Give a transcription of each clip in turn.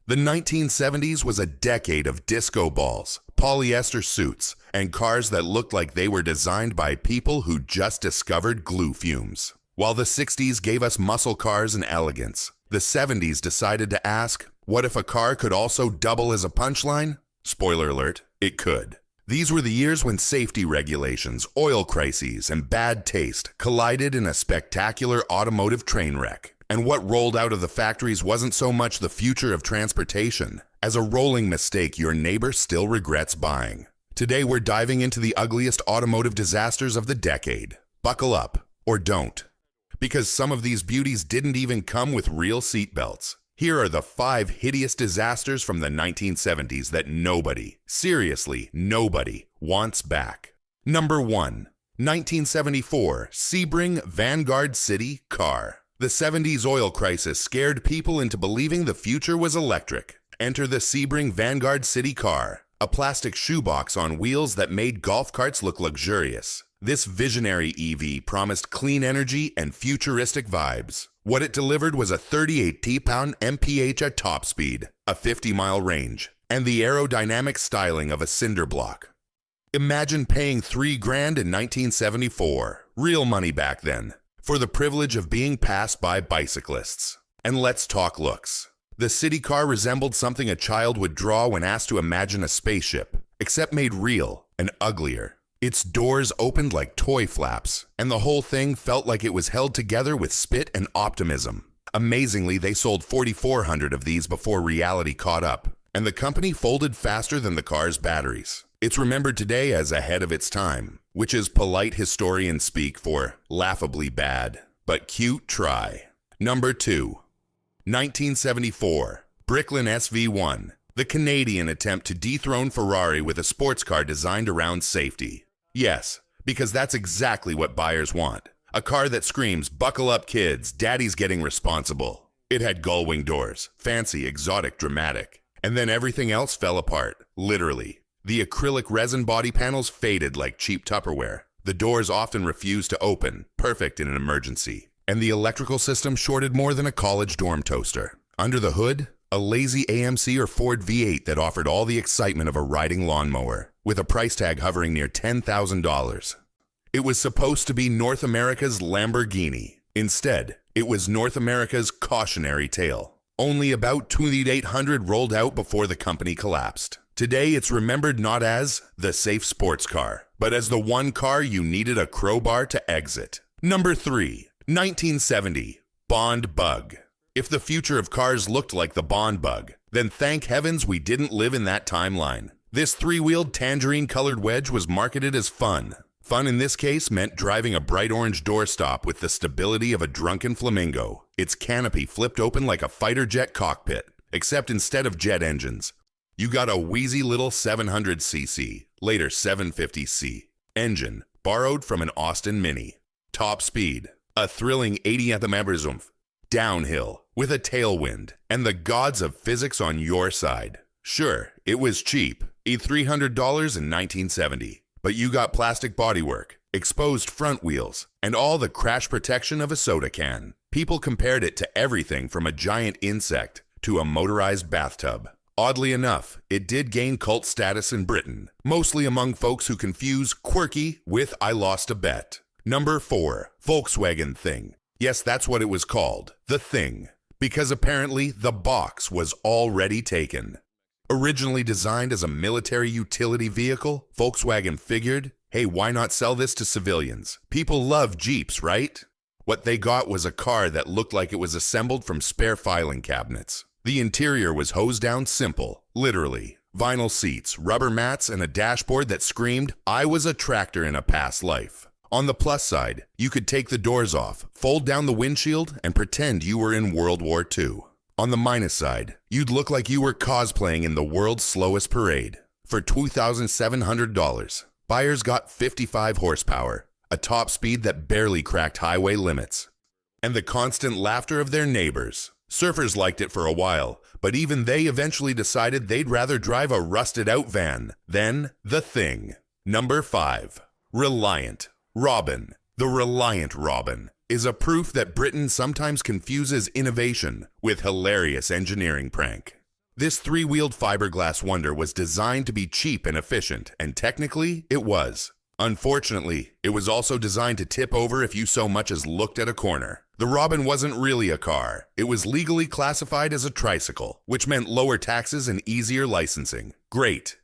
The 1970s was a decade of disco balls, polyester suits, and cars that looked like they were designed by people who just discovered glue fumes. While the 60s gave us muscle cars and elegance, the 70s decided to ask, what if a car could also double as a punchline? Spoiler alert, it could. These were the years when safety regulations, oil crises, and bad taste collided in a spectacular automotive train wreck. And what rolled out of the factories wasn't so much the future of transportation as a rolling mistake your neighbor still regrets buying. Today we're diving into the ugliest automotive disasters of the decade. Buckle up, or don't. Because some of these beauties didn't even come with real seatbelts. Here are the 5 hideous disasters from the 1970s that nobody, seriously nobody, wants back. Number 1. 1974 Sebring Vanguard City car. The 70s oil crisis scared people into believing the future was electric. Enter the Sebring Vanguard City car, a plastic shoebox on wheels that made golf carts look luxurious. This visionary EV promised clean energy and futuristic vibes. What it delivered was a 38 T-pound mph at top speed, a 50-mile range, and the aerodynamic styling of a cinder block. Imagine paying $3,000 in 1974, real money back then, for the privilege of being passed by bicyclists. And let's talk looks. The city car resembled something a child would draw when asked to imagine a spaceship, except made real and uglier. Its doors opened like toy flaps, and the whole thing felt like it was held together with spit and optimism. Amazingly, they sold 4,400 of these before reality caught up, and the company folded faster than the car's batteries. It's remembered today as ahead of its time, which is polite historian speak for laughably bad, but cute try. Number 2. 1974 Bricklin SV-1, the Canadian attempt to dethrone Ferrari with a sports car designed around safety. Yes, because that's exactly what buyers want. A car that screams, "Buckle up kids, daddy's getting responsible." It had gull-wing doors, fancy, exotic, dramatic. And then everything else fell apart, literally. The acrylic resin body panels faded like cheap Tupperware. The doors often refused to open, perfect in an emergency. And the electrical system shorted more than a college dorm toaster. Under the hood, a lazy AMC or Ford V8 that offered all the excitement of a riding lawnmower, with a price tag hovering near $10,000. It was supposed to be North America's Lamborghini. Instead, it was North America's cautionary tale. Only about 2,800 rolled out before the company collapsed. Today, it's remembered not as the safe sports car, but as the one car you needed a crowbar to exit. Number 3. 1970 Bond Bug. If the future of cars looked like the Bond Bug, then thank heavens we didn't live in that timeline. This 3-wheeled tangerine-colored wedge was marketed as fun. Fun in this case meant driving a bright orange doorstop with the stability of a drunken flamingo. Its canopy flipped open like a fighter jet cockpit, except instead of jet engines, you got a wheezy little 700cc, later 750c, engine borrowed from an Austin Mini. Top speed, a thrilling 80 mph, downhill with a tailwind, and the gods of physics on your side. Sure, it was cheap, $300 in 1970, but you got plastic bodywork, exposed front wheels, and all the crash protection of a soda can. People compared it to everything from a giant insect to a motorized bathtub. Oddly enough, it did gain cult status in Britain, mostly among folks who confuse quirky with I lost a bet. Number 4. Volkswagen Thing. Yes, that's what it was called, the Thing, because apparently the box was already taken. Originally designed as a military utility vehicle, Volkswagen figured, hey, why not sell this to civilians? People love Jeeps, right? What they got was a car that looked like it was assembled from spare filing cabinets. The interior was hosed down simple, literally. Vinyl seats, rubber mats, and a dashboard that screamed, I was a tractor in a past life. On the plus side, you could take the doors off, fold down the windshield, and pretend you were in World War II. On the minus side, you'd look like you were cosplaying in the world's slowest parade. For $2,700, buyers got 55 horsepower, a top speed that barely cracked highway limits, and the constant laughter of their neighbors. Surfers liked it for a while, but even they eventually decided they'd rather drive a rusted-out van than the Thing. Number 5. Reliant Robin. The Reliant Robin is a proof that Britain sometimes confuses innovation with hilarious engineering prank. This three-wheeled fiberglass wonder was designed to be cheap and efficient, and technically, it was. Unfortunately, it was also designed to tip over if you so much as looked at a corner. The Robin wasn't really a car. It was legally classified as a tricycle, which meant lower taxes and easier licensing. Great.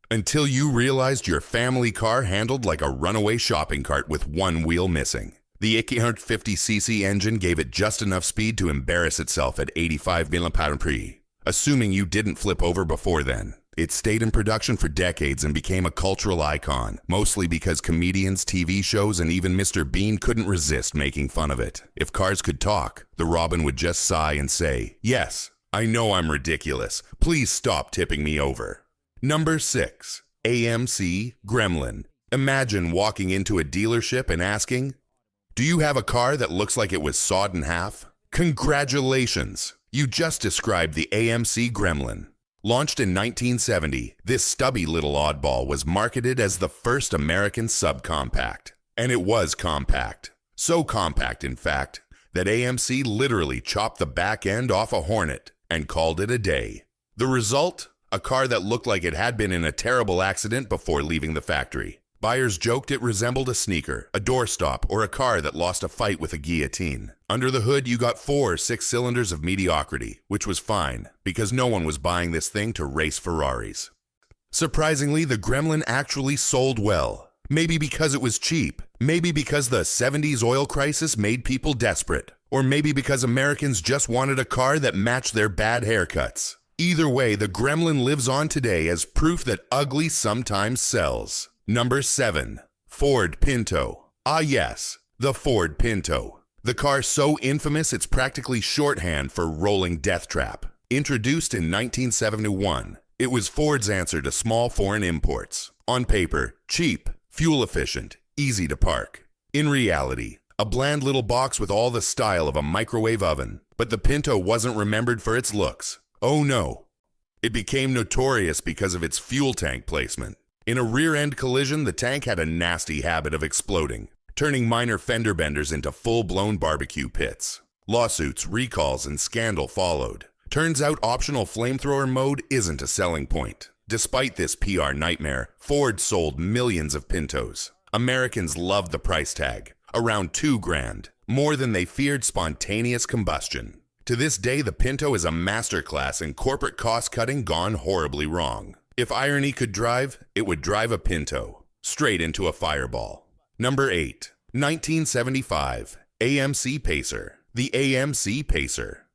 Until you realized your family car handled like a runaway shopping cart with one wheel missing. The 850cc engine gave it just enough speed to embarrass itself at 85 mph, assuming you didn't flip over before then. It stayed in production for decades and became a cultural icon, mostly because comedians, TV shows, and even Mr. Bean couldn't resist making fun of it. If cars could talk, the Robin would just sigh and say, "Yes, I know I'm ridiculous. Please stop tipping me over." Number 6. AMC Gremlin. Imagine walking into a dealership and asking, "Do you have a car that looks like it was sawed in half?" Congratulations! You just described the AMC Gremlin. Launched in 1970, this stubby little oddball was marketed as the first American subcompact. And it was compact. So compact, in fact, that AMC literally chopped the back end off a Hornet and called it a day. The result? A car that looked like it had been in a terrible accident before leaving the factory. Buyers joked it resembled a sneaker, a doorstop, or a car that lost a fight with a guillotine. Under the hood, you got 4 or 6 cylinders of mediocrity, which was fine, because no one was buying this thing to race Ferraris. Surprisingly, the Gremlin actually sold well. Maybe because it was cheap, maybe because the 70s oil crisis made people desperate, or maybe because Americans just wanted a car that matched their bad haircuts. Either way, the Gremlin lives on today as proof that ugly sometimes sells. Number 7. Ford Pinto. Ah yes, the Ford Pinto. The car so infamous it's practically shorthand for rolling death trap. Introduced in 1971, it was Ford's answer to small foreign imports. On paper, cheap, fuel efficient, easy to park. In reality, a bland little box with all the style of a microwave oven. But the Pinto wasn't remembered for its looks. Oh no. It became notorious because of its fuel tank placement. In a rear-end collision, the tank had a nasty habit of exploding, turning minor fender benders into full-blown barbecue pits. Lawsuits, recalls, and scandal followed. Turns out optional flamethrower mode isn't a selling point. Despite this PR nightmare, Ford sold millions of Pintos. Americans loved the price tag, around $2,000, more than they feared spontaneous combustion. To this day, the Pinto is a masterclass in corporate cost-cutting gone horribly wrong. If irony could drive, it would drive a Pinto, straight into a fireball. Number 8. 1975, AMC Pacer. The AMC Pacer.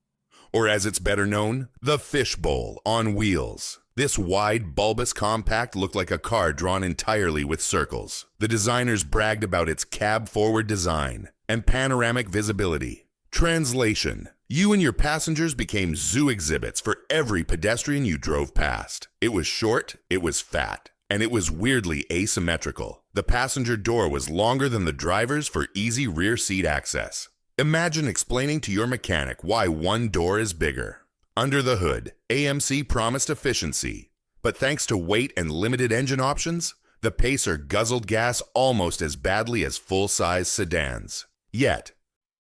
Or as it's better known, the Fishbowl on wheels. This wide, bulbous compact looked like a car drawn entirely with circles. The designers bragged about its cab-forward design and panoramic visibility. Translation: you and your passengers became zoo exhibits for every pedestrian you drove past. It was short, it was fat, and it was weirdly asymmetrical. The passenger door was longer than the driver's for easy rear seat access. Imagine explaining to your mechanic why one door is bigger. Under the hood, AMC promised efficiency, but thanks to weight and limited engine options, the Pacer guzzled gas almost as badly as full-size sedans. Yet,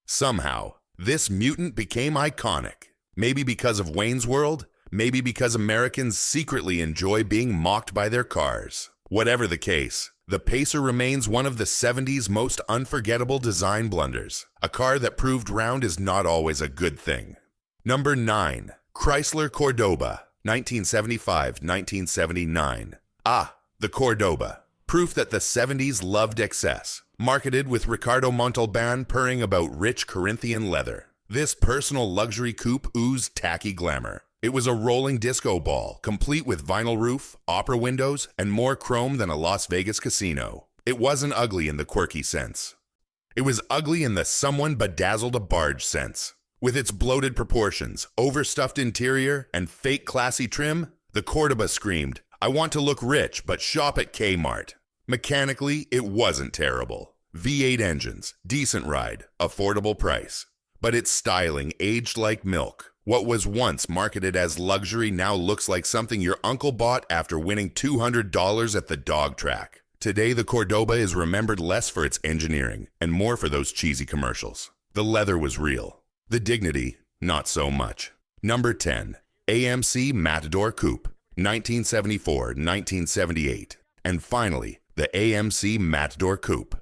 somehow, this mutant became iconic. Maybe because of Wayne's World, maybe because Americans secretly enjoy being mocked by their cars. Whatever the case, the Pacer remains one of the 70s most unforgettable design blunders. A car that proved round is not always a good thing. Number 9. Chrysler Cordoba, 1975-1979. Ah, the Cordoba. Proof that the 70s loved excess. Marketed with Ricardo Montalban purring about rich Corinthian leather. This personal luxury coupe oozed tacky glamour. It was a rolling disco ball, complete with vinyl roof, opera windows, and more chrome than a Las Vegas casino. It wasn't ugly in the quirky sense. It was ugly in the someone bedazzled a barge sense. With its bloated proportions, overstuffed interior, and fake classy trim, the Cordoba screamed, "I want to look rich, but shop at Kmart." Mechanically, it wasn't terrible. V8 engines, decent ride, affordable price. But its styling aged like milk. What was once marketed as luxury now looks like something your uncle bought after winning $200 at the dog track. Today, the Cordoba is remembered less for its engineering and more for those cheesy commercials. The leather was real. The dignity, not so much. Number 10. AMC Matador Coupe, 1974-1978, and finally, the AMC Matador Coupe.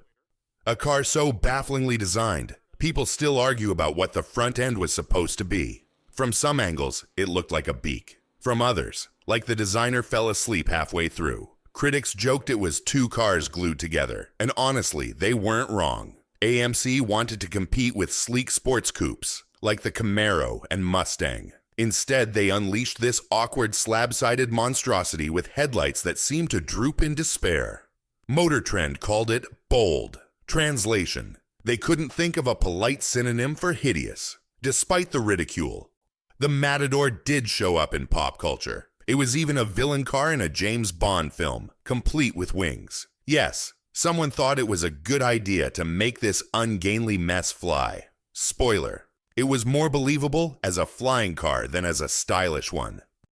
A car so bafflingly designed, people still argue about what the front end was supposed to be. From some angles, it looked like a beak. From others, like the designer fell asleep halfway through. Critics joked it was two cars glued together, and honestly, they weren't wrong. AMC wanted to compete with sleek sports coupes, like the Camaro and Mustang. Instead, they unleashed this awkward slab-sided monstrosity with headlights that seemed to droop in despair. Motor Trend called it bold. Translation: they couldn't think of a polite synonym for hideous. Despite the ridicule, the Matador did show up in pop culture. It was even a villain car in a James Bond film, complete with wings. Yes, someone thought it was a good idea to make this ungainly mess fly. Spoiler: it was more believable as a flying car than as a stylish one.